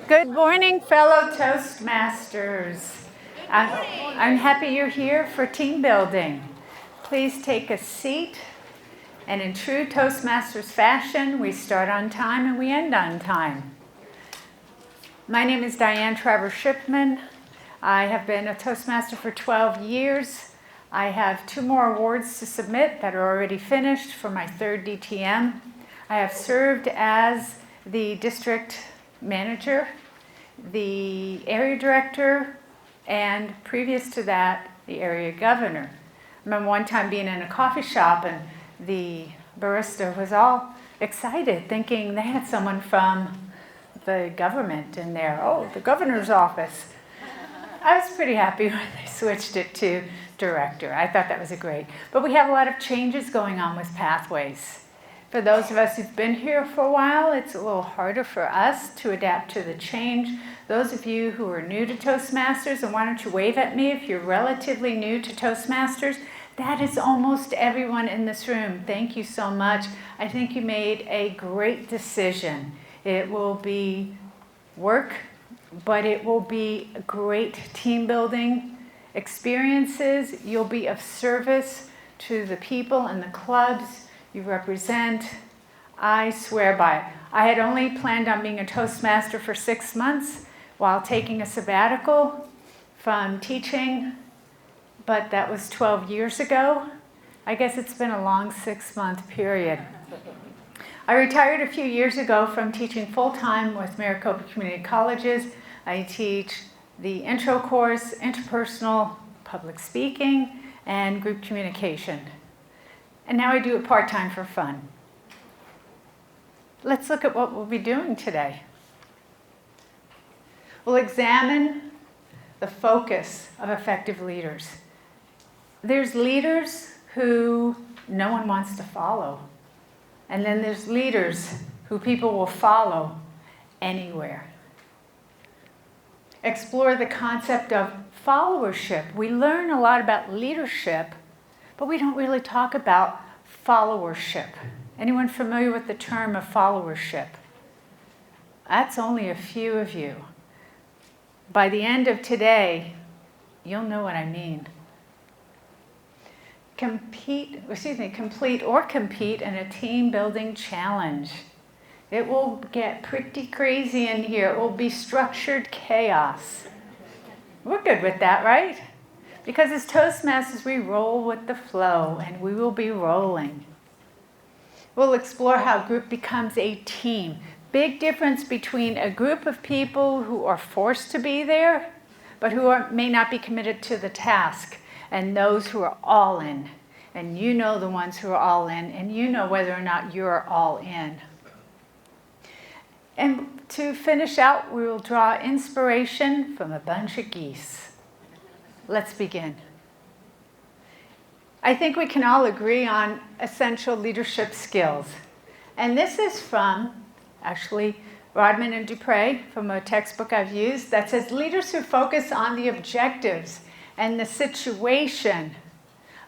Good morning, fellow Toastmasters. I'm happy you're here for team building. Please take a seat. And in true Toastmasters fashion, we start on time and we end on time. My name is Diane Travers Shipman. I have been a Toastmaster for 12 years. I have 2 more awards to submit that are already finished for my 3rd DTM. I have served as the district manager, the area director, and previous to that, the area governor. I remember one time being in a coffee shop and the barista was all excited, thinking they had someone from the government in there. Oh, the governor's office. I was pretty happy when they switched it to director. I thought that was great. But we have a lot of changes going on with Pathways. For those of us who've been here for a while, it's a little harder for us to adapt to the change. Those of you who are new to Toastmasters, and why don't you wave at me if you're relatively new to Toastmasters? That is almost everyone in this room. Thank you so much. I think you made a great decision. It will be work, but it will be great team building experiences. You'll be of service to the people and the clubs you represent. I swear by it. I had only planned on being a Toastmaster for 6 months while taking a sabbatical from teaching, but that was 12 years ago. I guess it's been a long 6-month period. I retired a few years ago from teaching full-time with Maricopa Community Colleges. I teach the intro course, interpersonal public speaking, and group communication. And now I do it part-time for fun. Let's look at what we'll be doing today. We'll examine the focus of effective leaders. There's leaders who no one wants to follow. And then there's leaders who people will follow anywhere. Explore the concept of followership. We learn a lot about leadership, but we don't really talk about followership. Anyone familiar with the term of followership? That's only a few of you. By the end of today, you'll know what I mean. Complete or compete in a team building challenge. It will get pretty crazy in here. It will be structured chaos. We're good with that, right? Because as Toastmasters, we roll with the flow, and we will be rolling. We'll explore how a group becomes a team. Big difference between a group of people who are forced to be there, but who may not be committed to the task, and those who are all in. And you know the ones who are all in, and you know whether or not you're all in. And to finish out, we will draw inspiration from a bunch of geese. Let's begin. I think we can all agree on essential leadership skills. And this is from, actually, Rodman and Dupre, from a textbook I've used, that says leaders who focus on the objectives and the situation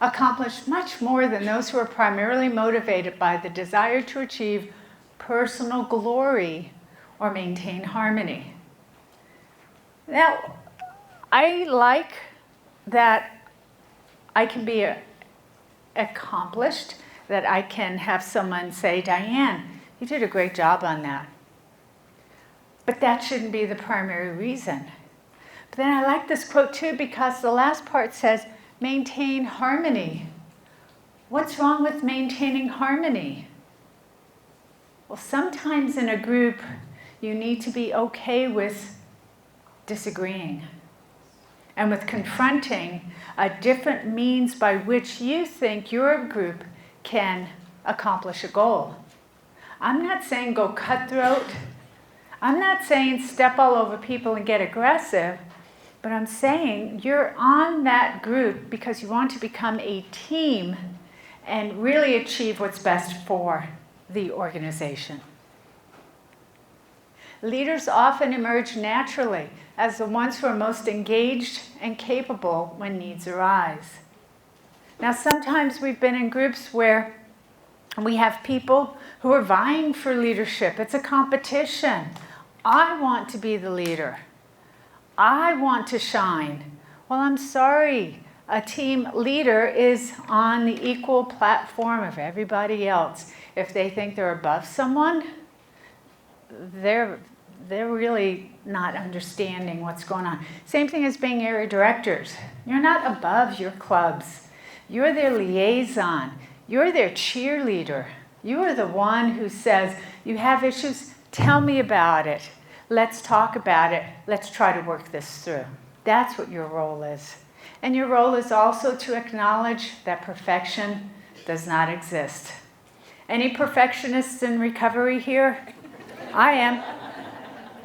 accomplish much more than those who are primarily motivated by the desire to achieve personal glory or maintain harmony. Now, I like that I can be accomplished, that I can have someone say, Diane, you did a great job on that. But that shouldn't be the primary reason. But then I like this quote too, because the last part says, maintain harmony. What's wrong with maintaining harmony? Well, sometimes in a group, you need to be okay with disagreeing and with confronting a different means by which you think your group can accomplish a goal. I'm not saying go cutthroat. I'm not saying step all over people and get aggressive, but I'm saying you're on that group because you want to become a team and really achieve what's best for the organization. Leaders often emerge naturally as the ones who are most engaged and capable when needs arise. Now, sometimes we've been in groups where we have people who are vying for leadership. It's a competition. I want to be the leader. I want to shine. Well, I'm sorry. A team leader is on the equal platform of everybody else. If they think they're above someone, they're really not understanding what's going on. Same thing as being area directors. You're not above your clubs. You're their liaison. You're their cheerleader. You are the one who says, you have issues, tell me about it. Let's talk about it. Let's try to work this through. That's what your role is. And your role is also to acknowledge that perfection does not exist. Any perfectionists in recovery here? I am.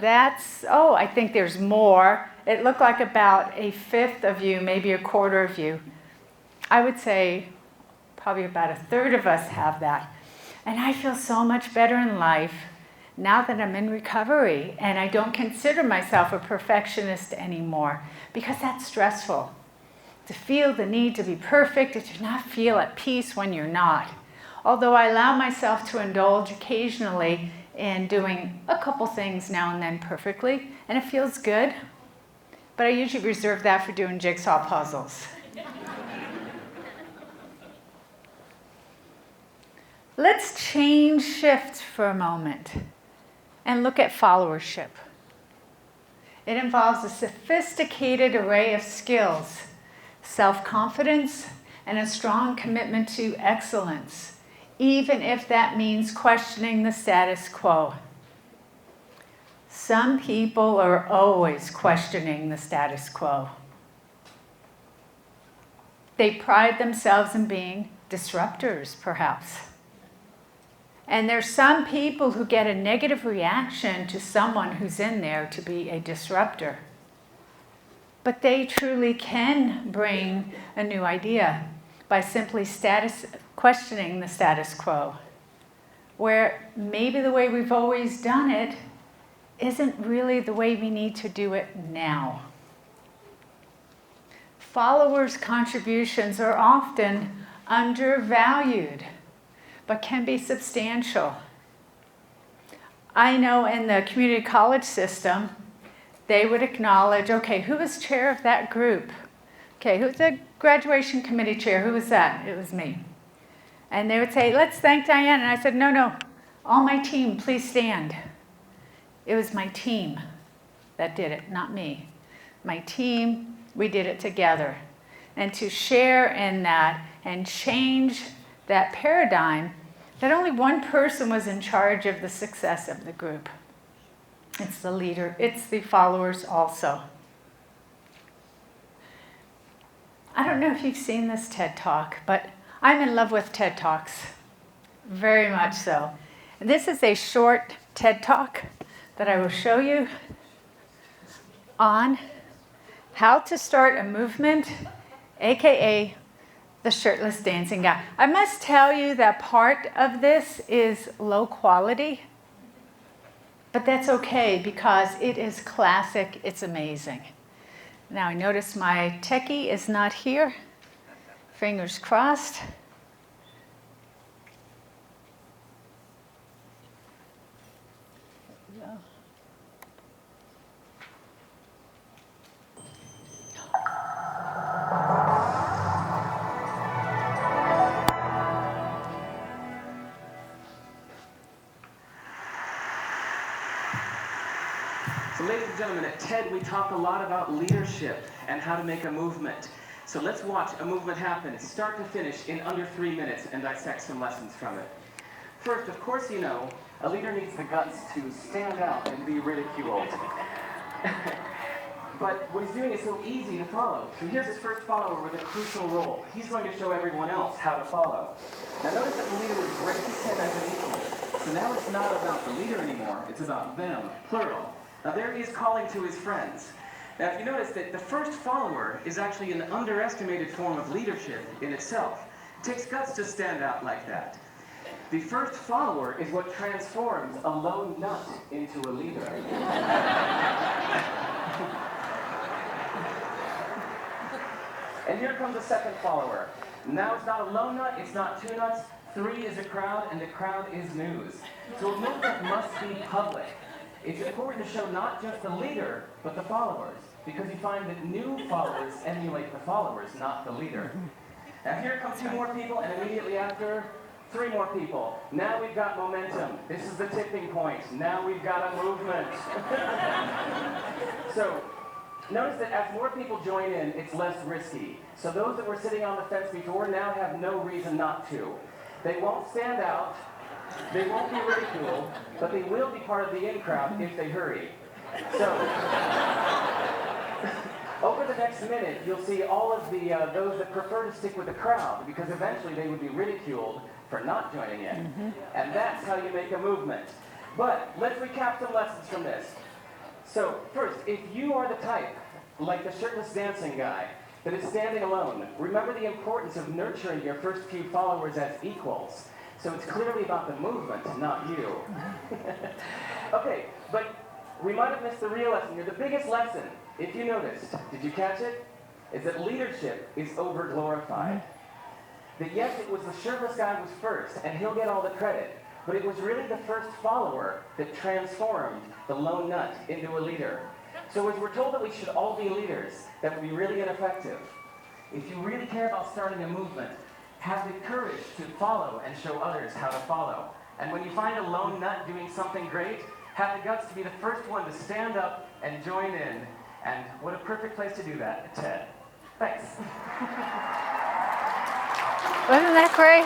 I think there's more. It looked like about a fifth of you, maybe a quarter of you. I would say probably about a third of us have that. And I feel so much better in life now that I'm in recovery and I don't consider myself a perfectionist anymore because that's stressful. To feel the need to be perfect and to not feel at peace when you're not. Although I allow myself to indulge occasionally in doing a couple things now and then perfectly, and it feels good, but I usually reserve that for doing jigsaw puzzles. Let's shift for a moment and look at followership. It involves a sophisticated array of skills, self-confidence, and a strong commitment to excellence, even if that means questioning the status quo. Some people are always questioning the status quo. They pride themselves in being disruptors, perhaps. And there's some people who get a negative reaction to someone who's in there to be a disruptor. But they truly can bring a new idea by simply questioning the status quo, where maybe the way we've always done it isn't really the way we need to do it now. Followers' contributions are often undervalued, but can be substantial. I know in the community college system, they would acknowledge, okay, who was chair of that group? Okay, who's the graduation committee chair? Who was that? It was me. And they would say, let's thank Diane. And I said, no, all my team, please stand. It was my team that did it, not me. My team, we did it together. And to share in that and change that paradigm that only one person was in charge of the success of the group. It's the leader, it's the followers also. I don't know if you've seen this TED Talk, but I'm in love with TED Talks, very much so. And this is a short TED Talk that I will show you on how to start a movement, aka the shirtless dancing guy. I must tell you that part of this is low quality, but that's okay because it is classic, it's amazing. Now I notice my techie is not here. Fingers crossed. There we go. So ladies and gentlemen, at TED we talk a lot about leadership and how to make a movement. So let's watch a movement happen, start to finish, in under 3 minutes and dissect some lessons from it. First, of course you know, a leader needs the guts to stand out and be ridiculed. But what he's doing is so easy to follow. So here's his first follower with a crucial role. He's going to show everyone else how to follow. Now notice that the leader was breaking him as an equal. So now it's not about the leader anymore, it's about them, plural. Now there he is calling to his friends. Now if you notice that the first follower is actually an underestimated form of leadership in itself. It takes guts to stand out like that. The first follower is what transforms a lone nut into a leader. And here comes the second follower. Now it's not a lone nut, it's not two nuts, 3 is a crowd, and the crowd is news. So a movement must be public. It's important to show not just the leader, but the followers, because you find that new followers emulate the followers, not the leader. Now here come 2 more people, and immediately after, 3 more people. Now we've got momentum. This is the tipping point. Now we've got a movement. So, notice that as more people join in, it's less risky. So those that were sitting on the fence before now have no reason not to. They won't stand out, they won't be ridiculed, but they will be part of the in crowd if they hurry. So, over the next minute, you'll see all of the those that prefer to stick with the crowd, because eventually they would be ridiculed for not joining in. And that's how you make a movement. But let's recap some lessons from this. So first, if you are the type, like the shirtless dancing guy, that is standing alone, remember the importance of nurturing your first few followers as equals. So it's clearly about the movement, not you. Okay, but we might have missed the real lesson here. The biggest lesson, if you noticed, did you catch it? Is that leadership is over-glorified. That yes, it was the shirtless guy was first, and he'll get all the credit, but it was really the first follower that transformed the lone nut into a leader. So as we're told that we should all be leaders, that would be really ineffective. If you really care about starting a movement, have the courage to follow and show others how to follow. And when you find a lone nut doing something great, have the guts to be the first one to stand up and join in. And what a perfect place to do that, Ted. Thanks. Wasn't that great?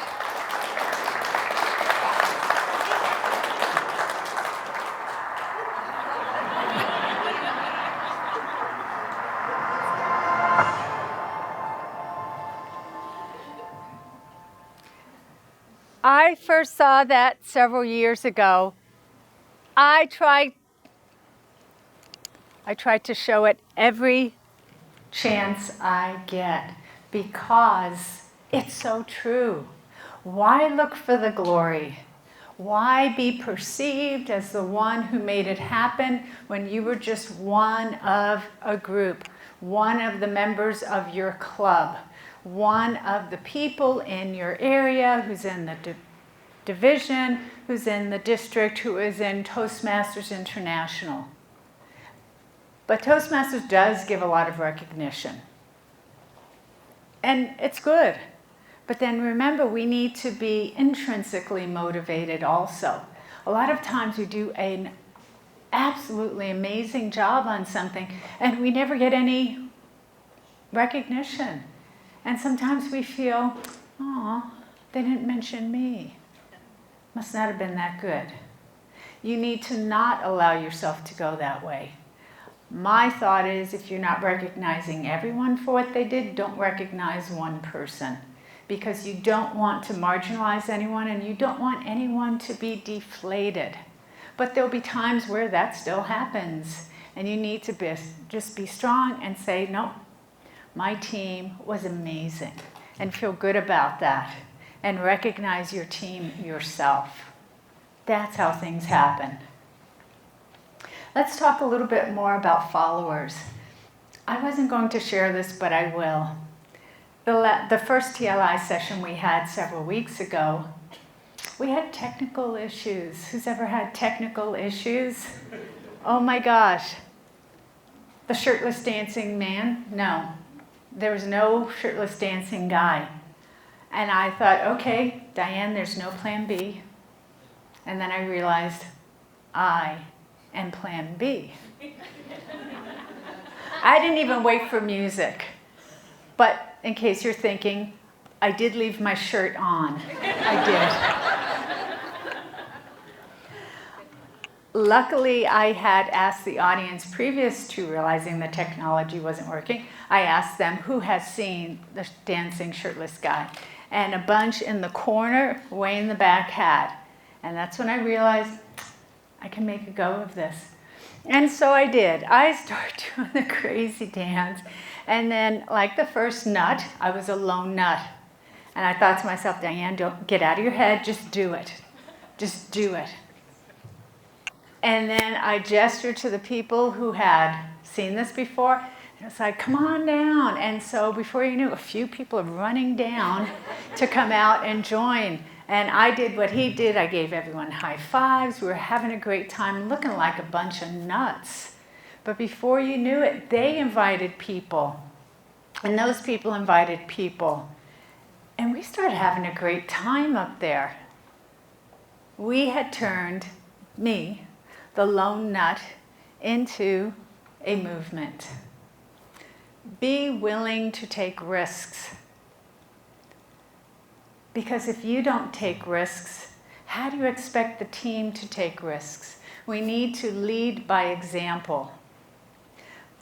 I first saw that several years ago. I tried to show it every chance I get because it's so true. Why look for the glory? Why be perceived as the one who made it happen when you were just one of a group, one of the members of your club, one of the people in your area who's in the division, who's in the district, who is in Toastmasters International? But Toastmasters does give a lot of recognition. And it's good. But then remember, we need to be intrinsically motivated also. A lot of times we do an absolutely amazing job on something and we never get any recognition. And sometimes we feel, oh, they didn't mention me. Must not have been that good. You need to not allow yourself to go that way. My thought is, if you're not recognizing everyone for what they did, don't recognize one person. Because you don't want to marginalize anyone and you don't want anyone to be deflated. But there'll be times where that still happens. And you need to just be strong and say, no, my team was amazing. And feel good about that. And recognize your team yourself. That's how things happen. Let's talk a little bit more about followers. I wasn't going to share this, but I will. The first TLI session we had several weeks ago, we had technical issues. Who's ever had technical issues? Oh my gosh. The shirtless dancing man? No. There was no shirtless dancing guy. And I thought, okay, Diane, there's no plan B. And then I realized I am plan B. I didn't even wait for music. But in case you're thinking, I did leave my shirt on. I did. Luckily, I had asked the audience previous to realizing the technology wasn't working. I asked them who has seen the dancing shirtless guy. And a bunch in the corner, way in the back had. And that's when I realized I can make a go of this. And so I did. I started doing the crazy dance. And then, like the first nut, I was a lone nut. And I thought to myself, Diane, don't get out of your head, just do it. Just do it. And then I gestured to the people who had seen this before. And it's like, come on down. And so before you knew, a few people are running down to come out and join. And I did what he did. I gave everyone high fives. We were having a great time, looking like a bunch of nuts. But before you knew it, they invited people. And those people invited people. And we started having a great time up there. We had turned me, the lone nut, into a movement. Be willing to take risks. Because if you don't take risks, how do you expect the team to take risks? We need to lead by example.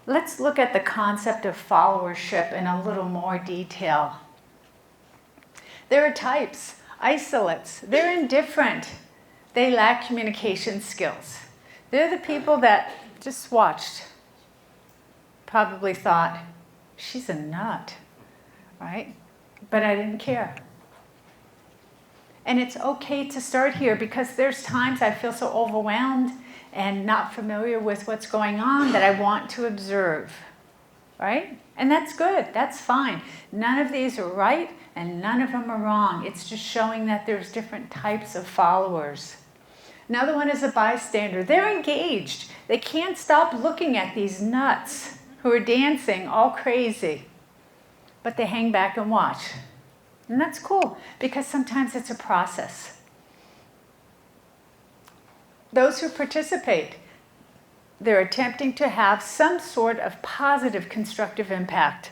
Let's look at the concept of followership in a little more detail. There are types, isolates. They're indifferent. They lack communication skills. They're the people that just watched, probably thought, she's a nut, right? But I didn't care. And it's okay to start here because there's times I feel so overwhelmed and not familiar with what's going on that I want to observe, right? And that's good, that's fine. None of these are right and none of them are wrong. It's just showing that there's different types of followers. Another one is a bystander. They're engaged. They can't stop looking at these nuts who are dancing all crazy, but they hang back and watch. And that's cool, because sometimes it's a process. Those who participate, they're attempting to have some sort of positive, constructive impact.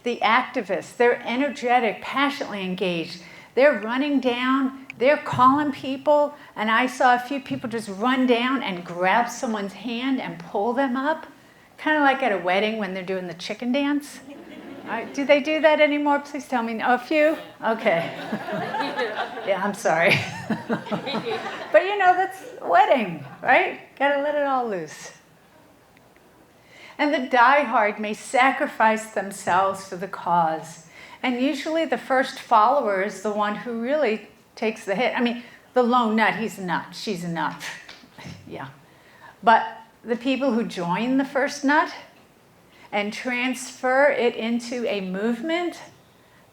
The activists, they're energetic, passionately engaged. They're running down, they're calling people, and I saw a few people just run down and grab someone's hand and pull them up, kind of like at a wedding when they're doing the chicken dance. Do they do that anymore? Please tell me. Oh, a few? Okay. Yeah, I'm sorry. But you know, that's a wedding, right? Gotta let it all loose. And the diehard may sacrifice themselves for the cause. And usually the first follower is the one who really takes the hit. I mean, the lone nut, he's a nut, she's a nut. Yeah. But the people who join the first nut and transfer it into a movement,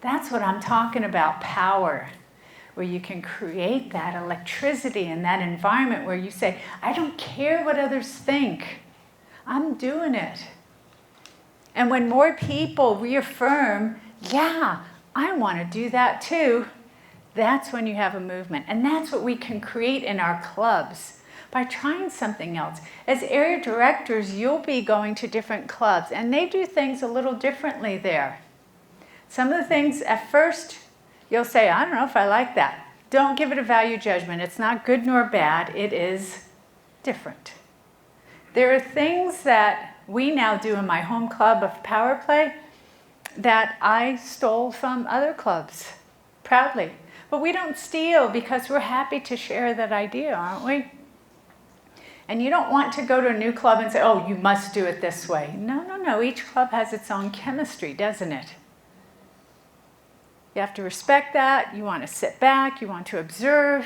that's what I'm talking about, power. Where you can create that electricity in that environment where you say, I don't care what others think, I'm doing it. And when more people reaffirm, yeah, I want to do that too, that's when you have a movement. And that's what we can create in our clubs by trying something else. As area directors, you'll be going to different clubs, and they do things a little differently there. Some of the things at first, you'll say, I don't know if I like that. Don't give it a value judgment. It's not good nor bad. It is different. There are things that we now do in my home club of Power Play that I stole from other clubs, proudly. But we don't steal because we're happy to share that idea, aren't we? And you don't want to go to a new club and say, oh, you must do it this way. No, no, no. Each club has its own chemistry, doesn't it? You have to respect that. You want to sit back. You want to observe.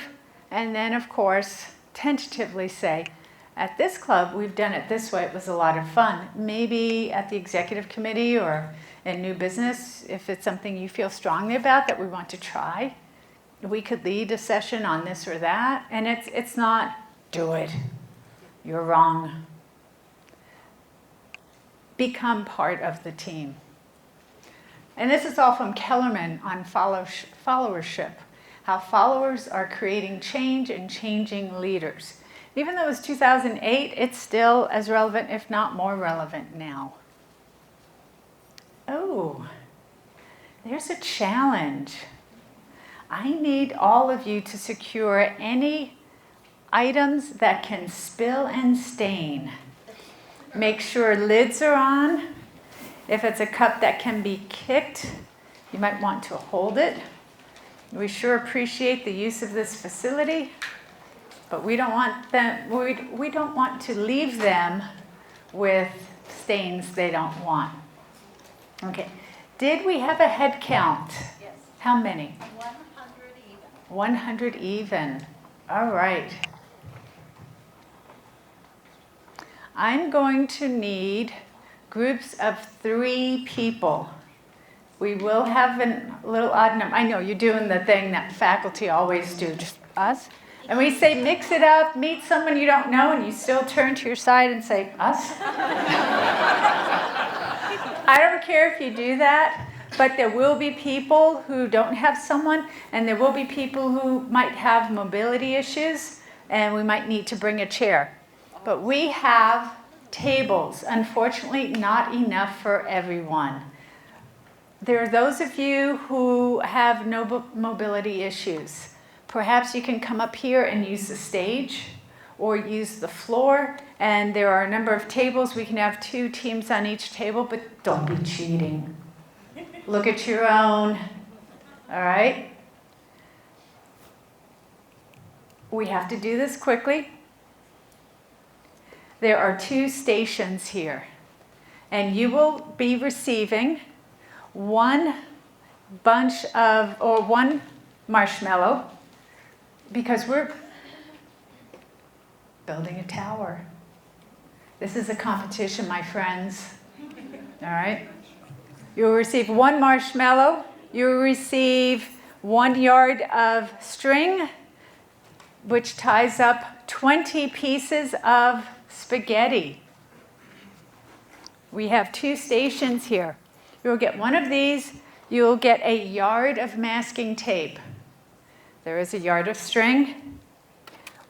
And then, of course, tentatively say, at this club, we've done it this way. It was a lot of fun. Maybe at the executive committee or in new business, if it's something you feel strongly about that we want to try, we could lead a session on this or that. And it's not, do it. You're wrong. Become part of the team. And this is all from Kellerman on followership, how followers are creating change and changing leaders. Even though it was 2008, it's still as relevant, if not more relevant now. Oh, there's a challenge. I need all of you to secure any items that can spill and stain. Make sure lids are on. If it's a cup that can be kicked, you might want to hold it. We sure appreciate the use of this facility, but we don't want them, we don't want to leave them with stains they don't want. Okay. Did we have a head count? Yes. How many? 100 even. 100 even. All right. I'm going to need groups of 3 people We will have a little odd number. I know you're doing the thing that faculty always do, just us. And we say mix it up, meet someone you don't know, and you still turn to your side and say, us? I don't care if you do that, but there will be people who don't have someone, and there will be people who might have mobility issues, and we might need to bring a chair. But we have tables, unfortunately not enough for everyone. There are those of you who have no mobility issues. Perhaps you can come up here and use the stage or use the floor, and there are a number of tables. We can have 2 teams on each table, but don't be cheating. Look at your own, all right? We have to do this quickly. There are 2 stations here, and you will be receiving one marshmallow, because we're building a tower. This is a competition, my friends. All right? You'll receive 1 marshmallow. You'll receive 1 yard of string, which ties up 20 pieces of spaghetti. We have 2 stations here. You'll get 1 of these. You'll get a yard of masking tape. There is a yard of string.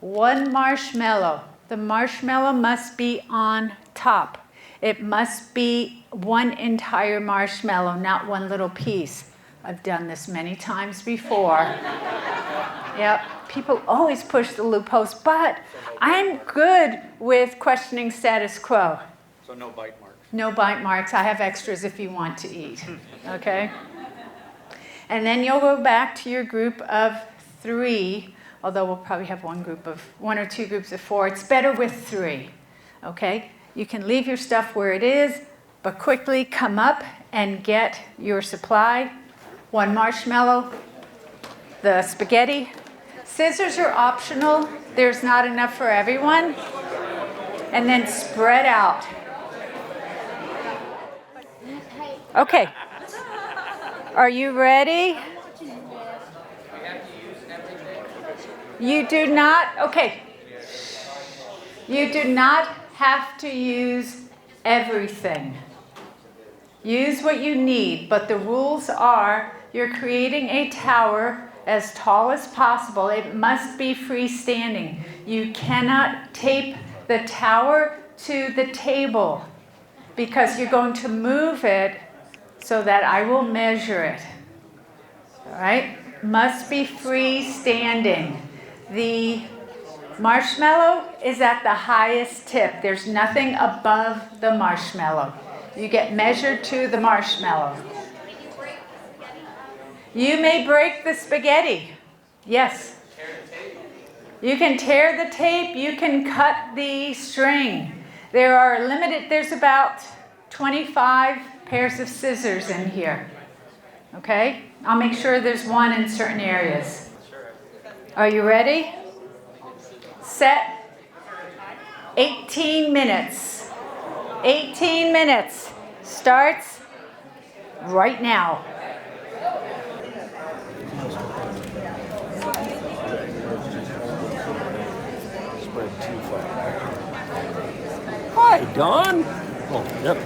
1 marshmallow. The marshmallow must be on top. It must be 1 entire marshmallow, not 1 little piece. I've done this many times before. Yep, people always push the loopholes, but I'm good with questioning status quo. So no bite marks. No bite marks. I have extras if you want to eat, okay? And then you'll go back to your group of 3, although we'll probably have 1 or 2 groups of 4. It's better with 3, okay? You can leave your stuff where it is, but quickly come up and get your supply. 1 marshmallow, the spaghetti. Scissors are optional. There's not enough for everyone. And then spread out. Okay. Are you ready? You do not, okay. You do not have to use everything. Use what you need, but the rules are you're creating a tower as tall as possible. It must be freestanding. You cannot tape the tower to the table because you're going to move it so that I will measure it. All right? Must be freestanding. The marshmallow is at the highest tip. There's nothing above the marshmallow. You get measured to the marshmallow. You may break the spaghetti. Yes. You can tear the tape. You can cut the string. There's about 25 pairs of scissors in here. Okay? I'll make sure there's 1 in certain areas. Are you ready? Set. 18 minutes. 18 minutes. Starts right now. Spread too far. Hi, Don. Oh, yep.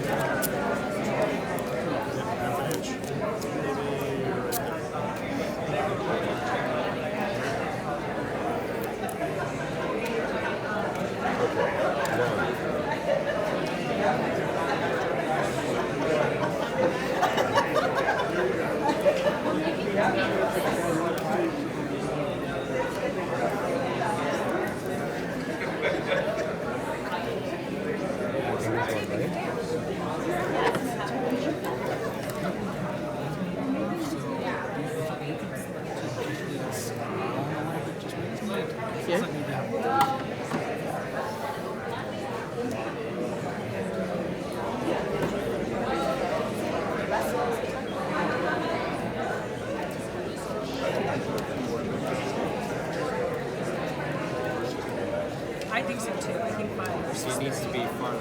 I think so too. I think 5 or 6. It needs to be fun.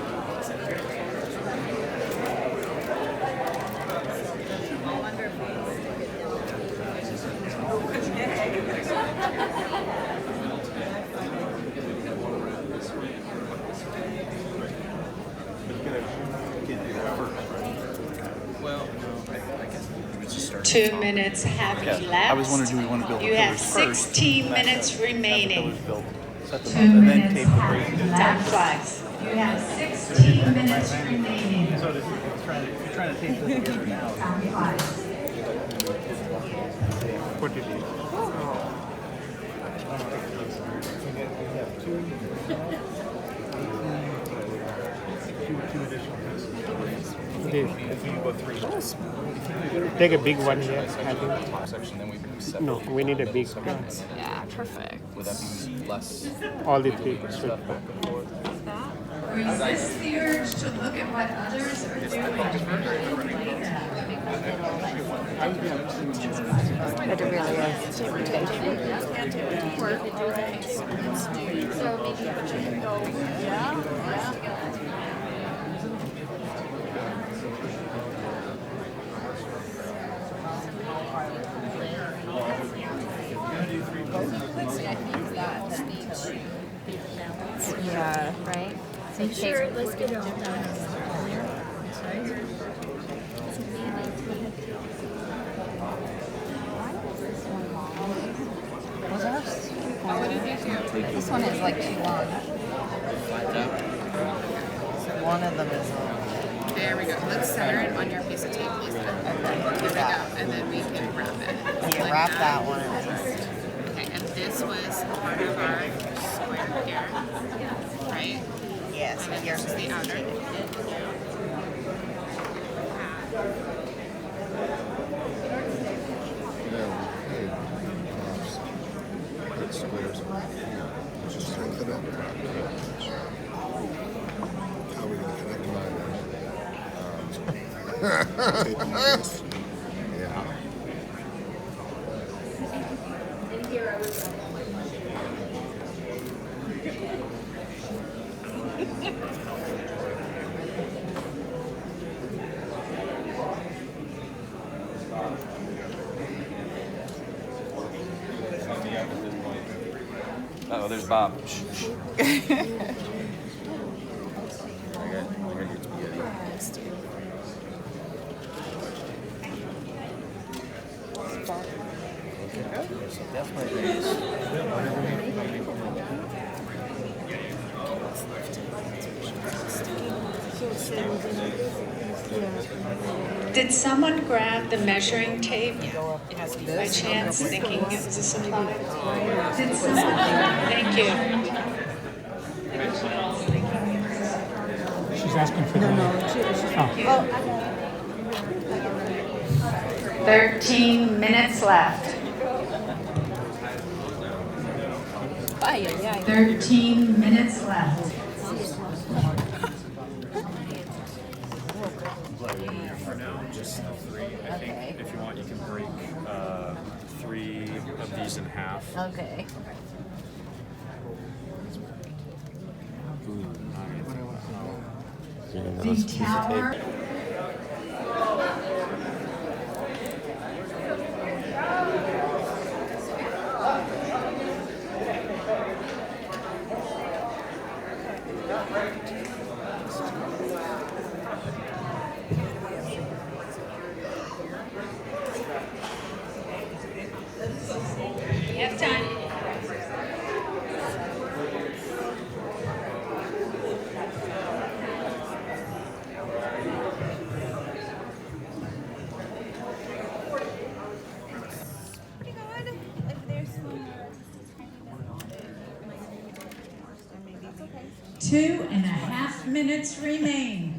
2 minutes have elapsed. I was wondering, do we want to build the You have pillars first? 16 minutes Have the remaining. pillars built, set them 2 up, and then minutes tape the have braces. Time flies. You have 16 minutes remaining. So if you're trying to tape this together now. Time flies. What did you? Two additional pieces. Take a big one here, I think. Top section, then we separate. No, we need a big Yeah, perfect. Would that be less? all the three. So Resist the urge to look at what others are doing. But it really is. Yeah, right? So you sure, let's get it all done. This one is like too long. One of them is long. There we go. Let's center it on your piece of tape, Lisa. There we go. And then we can wrap it. Yeah, like wrap that one at least. Okay, and this was part of our square here, right? Yes, And then yours this is is the outer. Oh, there's Bob. Did someone grab the measuring tape by chance, thinking it was a supply? Did someone? Thank you. she's asking for the. 13 minutes left. 13 minutes left. For now, just the three. I think if you want, you can break 3 of these in half. Okay. The tower. You have time. Pretty good. If there's some 2.5 minutes remain.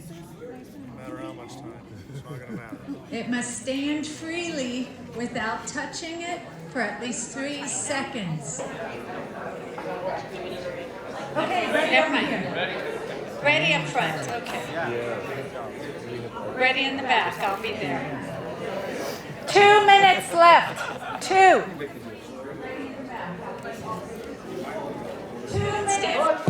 No matter how much time, it's not gonna matter. It must stand freely without touching it for at least 3 seconds. Okay, never mind. Ready up front, okay. Ready in the back, I'll be there. 2 minutes left. 2. 2 minutes.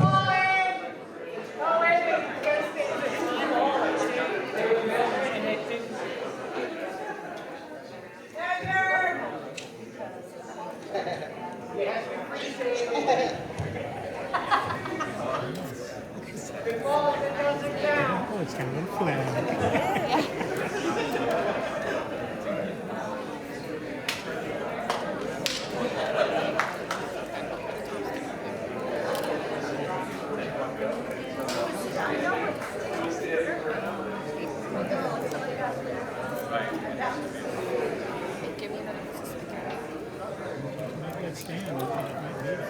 Oh, it's kind of flat. stand, it might need it.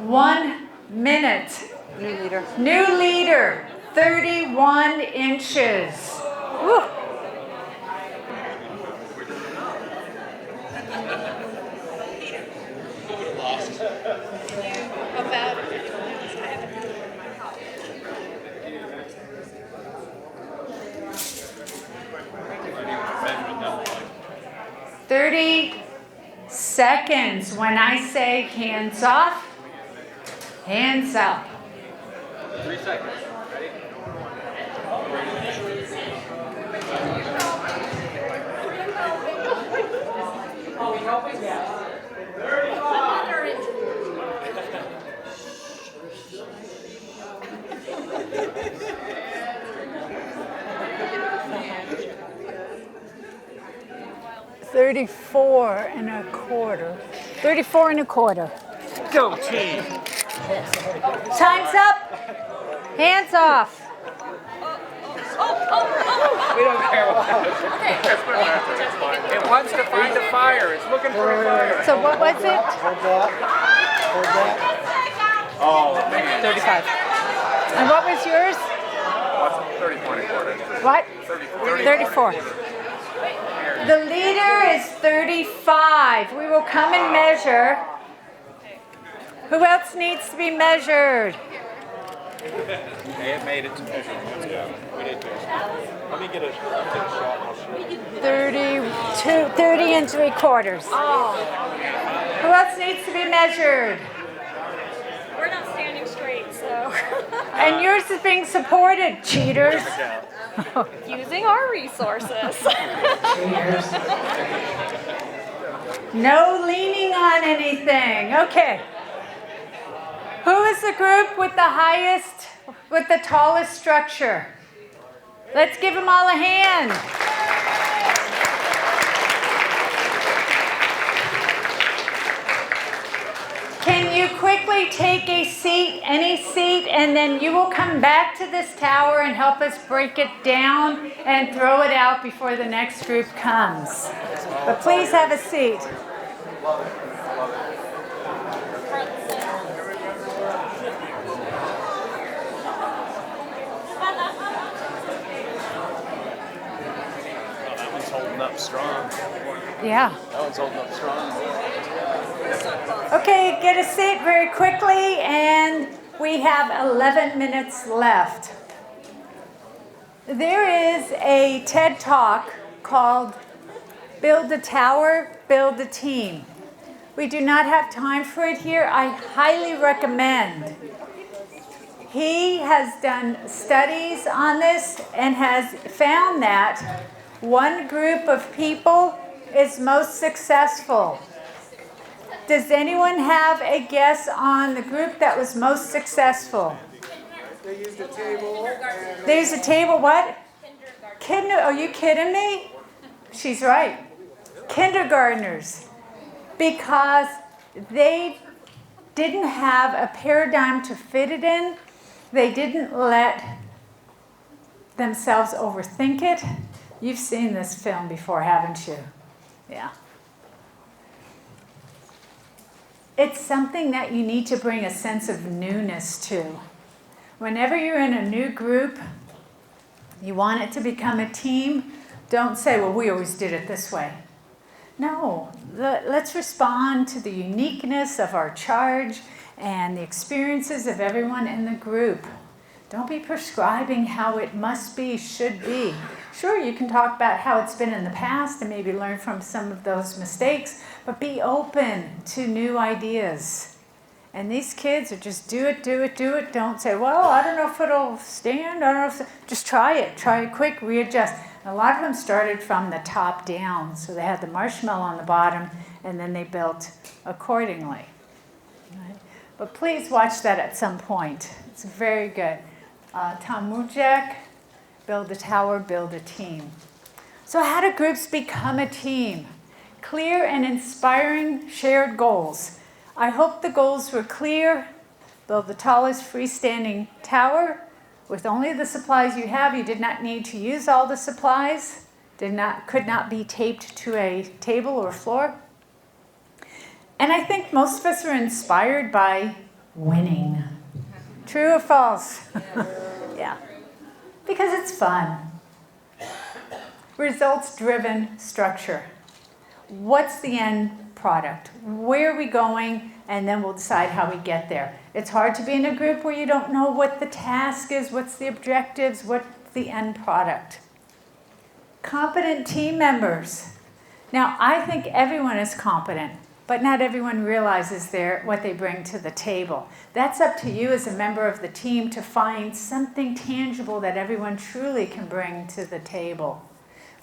One minute. New leader. New leader, 31 inches. Woo. About 30 seconds. When I say hands off, hands up. 3 seconds. Ready? Oh, we helping? Yeah. 34 and a quarter. 34 and a quarter. Go team. Time's up. Hands off. We don't care what happens. It wants to find a fire. It's looking for a fire. So what was it? Oh, man. 35. And what was yours? What's 34 and a quarter? What? 34. 34. The leader is 35. We will come and measure. Who else needs to be measured? Hey, it made it to measuring. Let's go. We did good. Let me get a shot. I'll show you. 30 and 3/4. Who else needs to be measured? We're not standing straight, so And yours is being supported, cheaters. using our resources. No leaning on anything. Okay. Who is the group with the highest, with the tallest structure? Let's give them all a hand. Can you quickly take a seat, any seat, and then you will come back to this tower and help us break it down and throw it out before the next group comes. But please have a seat. That one's holding up strong. Yeah. That one's holding up strong. Okay, get a seat very quickly, and we have 11 minutes left. There is a TED Talk called Build a Tower, Build a Team. We do not have time for it here. I highly recommend. He has done studies on this and has found that one group of people is most successful. Does anyone have a guess on the group that was most successful? They used a table. They used a table, what? Are you kidding me? She's right. Kindergartners. Because they didn't have a paradigm to fit it in. They didn't let themselves overthink it. You've seen this film before, haven't you? Yeah. It's something that you need to bring a sense of newness to. Whenever you're in a new group, you want it to become a team, don't say, well, we always did it this way. No, let's respond to the uniqueness of our charge and the experiences of everyone in the group. Don't be prescribing how it must be, should be. Sure, you can talk about how it's been in the past and maybe learn from some of those mistakes, but be open to new ideas. And these kids are just do it. Don't say, well, I don't know if it'll stand. I don't know if just try it. Try it quick, readjust. And a lot of them started from the top down. So they had the marshmallow on the bottom, and then they built accordingly. Right? But please watch that at some point. It's very good. Tom Mujek, Build a Tower, Build a Team. So how do groups become a team? Clear and inspiring shared goals. I hope the goals were clear. Build the tallest freestanding tower with only the supplies you have. You did not need to use all the supplies. Could not be taped to a table or floor. And I think most of us are inspired by winning. True or false? Yeah. Because it's fun. Results-driven structure. What's the end product? Where are we going? And then we'll decide how we get there. It's hard to be in a group where you don't know what the task is, what's the objectives, what's the end product. Competent team members. Now, I think everyone is competent, but not everyone realizes what they bring to the table. That's up to you as a member of the team to find something tangible that everyone truly can bring to the table.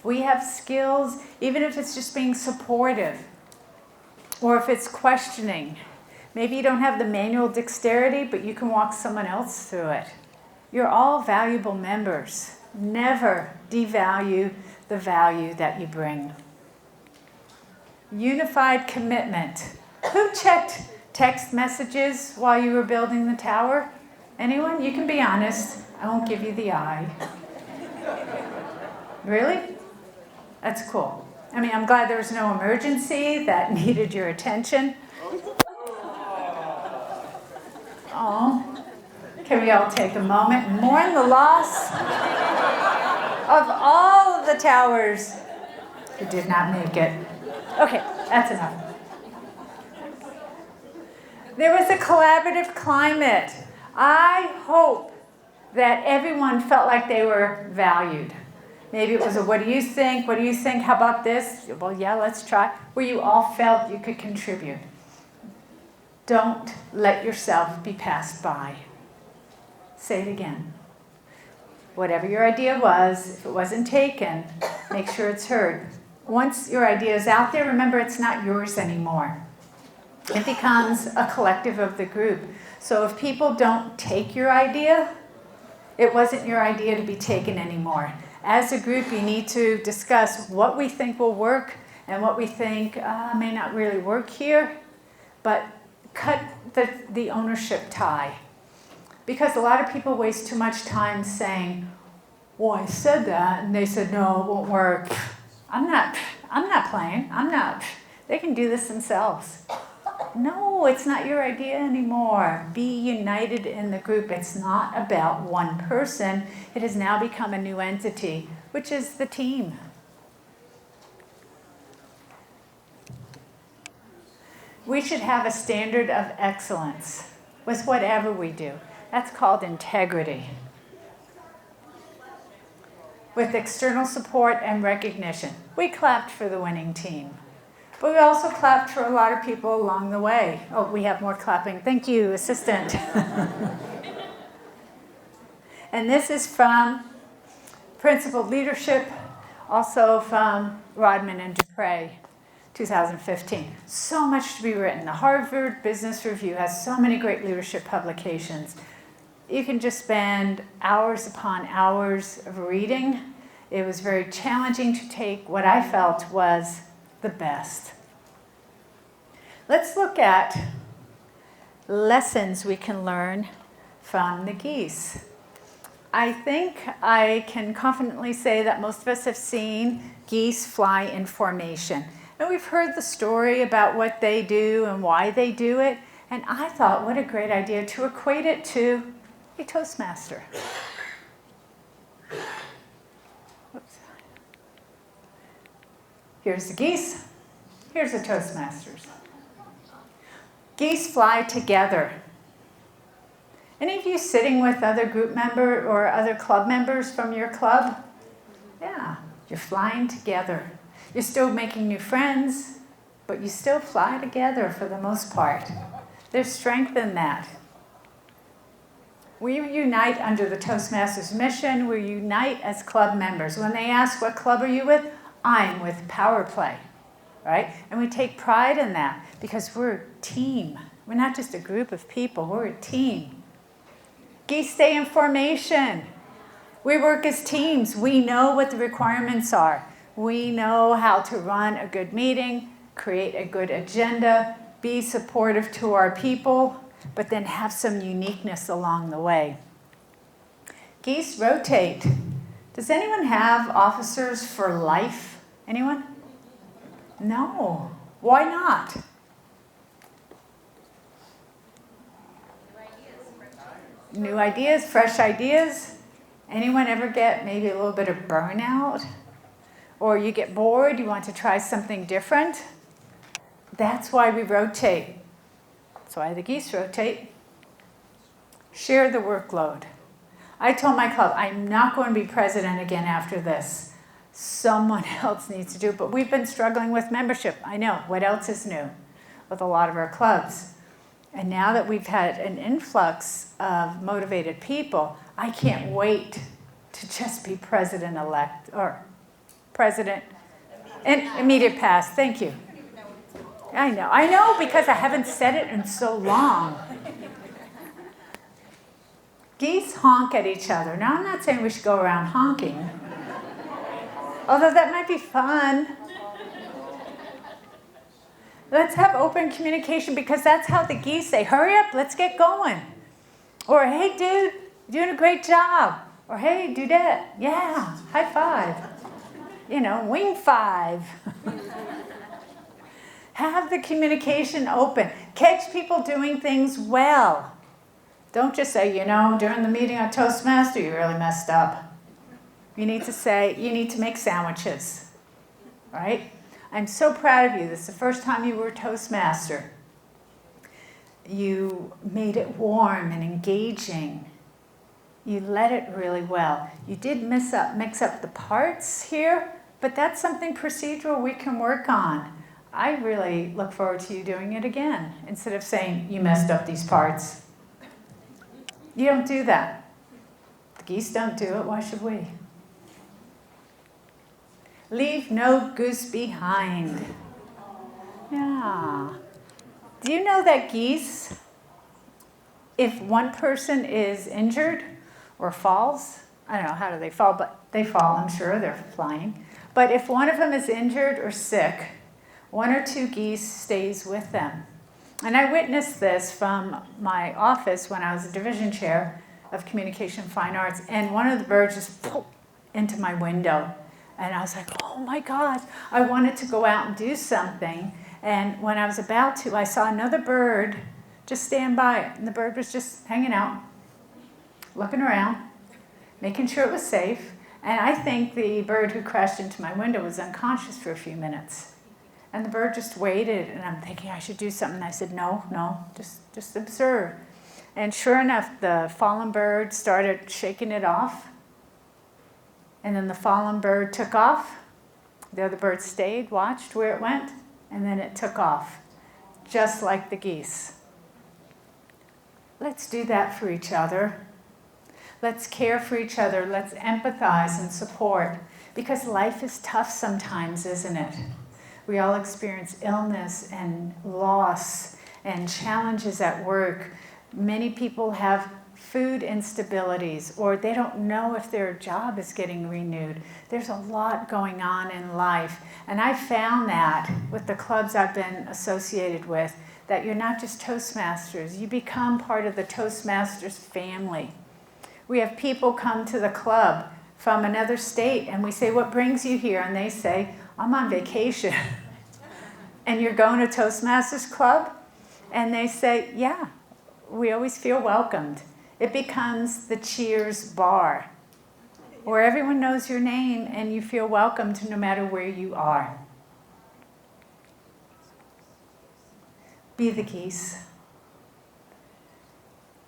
We have skills, even if it's just being supportive, or if it's questioning. Maybe you don't have the manual dexterity, but you can walk someone else through it. You're all valuable members. Never devalue the value that you bring. Unified commitment. Who checked text messages while you were building the tower? Anyone? You can be honest. I won't give you the eye. Really? That's cool. I mean, I'm glad there was no emergency that needed your attention. Oh, can we all take a moment and mourn the loss of all of the towers who did not make it? Okay, that's enough. There was a collaborative climate. I hope that everyone felt like they were valued. Maybe it was a, what do you think? What do you think? How about this? Well, yeah, let's try. Where you all felt you could contribute. Don't let yourself be passed by. Say it again. Whatever your idea was, if it wasn't taken, make sure it's heard. Once your idea is out there, remember it's not yours anymore. It becomes a collective of the group. So if people don't take your idea, it wasn't your idea to be taken anymore. As a group, you need to discuss what we think will work and what we think may not really work here, but cut the ownership tie. Because a lot of people waste too much time saying, well, I said that, and they said, no, it won't work. I'm not playing. They can do this themselves. No, it's not your idea anymore. Be united in the group. It's not about one person. It has now become a new entity, which is the team. We should have a standard of excellence with whatever we do. That's called integrity. With external support and recognition. We clapped for the winning team. But we also clapped for a lot of people along the way. Oh, we have more clapping. Thank you, assistant. And this is from Principled Leadership, also from Rodman and Dupre, 2015. So much to be written. The Harvard Business Review has so many great leadership publications. You can just spend hours upon hours of reading. It was very challenging to take what I felt was the best. Let's look at lessons we can learn from the geese. I think I can confidently say that most of us have seen geese fly in formation. And we've heard the story about what they do and why they do it. And I thought, what a great idea to equate it to a Toastmaster. Whoops. Here's the geese. Here's the Toastmasters. Geese fly together. Any of you sitting with other group members or other club members from your club? Yeah, you're flying together. You're still making new friends, but you still fly together for the most part. There's strength in that. We unite under the Toastmasters mission. We unite as club members. When they ask, what club are you with? I'm with Power Play, right? And we take pride in that because we're a team. We're not just a group of people. We're a team. Geese stay in formation. We work as teams. We know what the requirements are. We know how to run a good meeting, create a good agenda, be supportive to our people, but then have some uniqueness along the way. Geese rotate. Does anyone have officers for life? Anyone? No. Why not? New ideas, fresh ideas. Anyone ever get maybe a little bit of burnout? Or you get bored, you want to try something different? That's why we rotate. That's why the geese rotate. Share the workload. I told my club, I'm not going to be president again after this. Someone else needs to do it. But we've been struggling with membership. I know. What else is new with a lot of our clubs? And now that we've had an influx of motivated people, I can't wait to just be president-elect, or president, immediate pass. Thank you. I know because I haven't said it in so long. Geese honk at each other. Now, I'm not saying we should go around honking, although that might be fun. Let's have open communication, because that's how the geese say, hurry up, let's get going. Or, hey, dude, you're doing a great job. Or, hey, dudette, yeah, high five. Wing five. Have the communication open. Catch people doing things well. Don't just say, during the meeting on Toastmaster, you really messed up. You need to say, you need to make sandwiches, right? I'm so proud of you. This is the first time you were Toastmaster. You made it warm and engaging. You led it really well. You did mix up the parts here, but that's something procedural we can work on. I really look forward to you doing it again, instead of saying, you messed up these parts. You don't do that. The geese don't do it. Why should we? Leave no goose behind. Yeah. Do you know that geese, if one person is injured or falls, I don't know, how do they fall? But they fall, I'm sure, they're flying. But if one of them is injured or sick, one or two geese stays with them. And I witnessed this from my office when I was a division chair of Communication and Fine Arts, and one of the birds just pooped into my window. And I was like, oh my gosh, I wanted to go out and do something. And when I was about to, I saw another bird just stand by it. And the bird was just hanging out, looking around, making sure it was safe. And I think the bird who crashed into my window was unconscious for a few minutes. And the bird just waited, and I'm thinking I should do something. I said, no, just observe. And sure enough, the fallen bird started shaking it off. And then the fallen bird took off. The other bird stayed, watched where it went, and then it took off, just like the geese. Let's do that for each other. Let's care for each other. Let's empathize and support, because life is tough sometimes, isn't it? We all experience illness and loss and challenges at work. Many people have food instabilities, or they don't know if their job is getting renewed. There's a lot going on in life. And I found that with the clubs I've been associated with, that you're not just Toastmasters. You become part of the Toastmasters family. We have people come to the club from another state, and we say, what brings you here? And they say, I'm on vacation. And you're going to Toastmasters Club? And they say, yeah, we always feel welcomed. It becomes the Cheers bar, where everyone knows your name and you feel welcomed no matter where you are. Be the geese.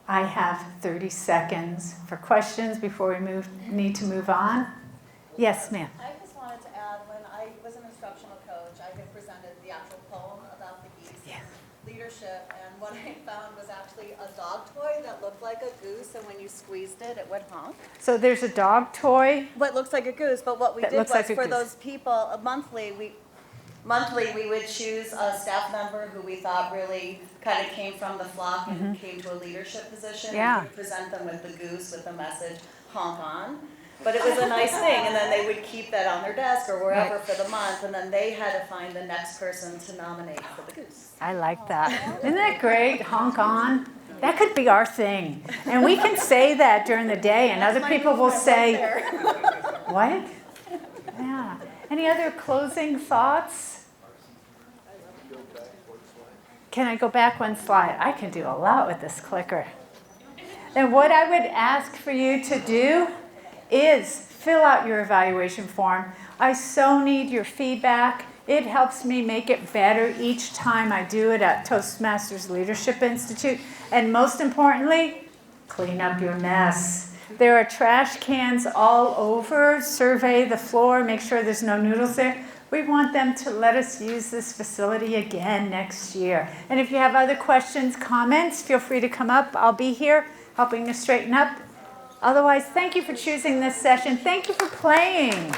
I have 30 seconds for questions before we need to move on. Yes, ma'am. I just wanted to add, when I was an instructional coach, I had presented the actual poem about the geese and leadership, and what I found was actually a dog toy that looked like a goose, and when you squeezed it, it would honk. So there's a dog toy? What looks like a goose, but what we did was, for those people, monthly we would choose a staff member who we thought really kind of came from the flock and came to a leadership position, and we would present them with the goose with the message, honk on. But it was a nice thing, and then they would keep that on their desk or wherever for the month, and then they had to find the next person to nominate for the goose. I like that. Isn't that great? Honk on. That could be our thing. And we can say that during the day, and other people will say, what? Yeah. Any other closing thoughts? Can I go back one slide? I can do a lot with this clicker. And what I would ask for you to do is fill out your evaluation form. I so need your feedback. It helps me make it better each time I do it at Toastmasters Leadership Institute. And most importantly, clean up your mess. There are trash cans all over. Survey the floor, make sure there's no noodles there. We want them to let us use this facility again next year. And if you have other questions, comments, feel free to come up. I'll be here helping to straighten up. Otherwise, thank you for choosing this session. Thank you for playing.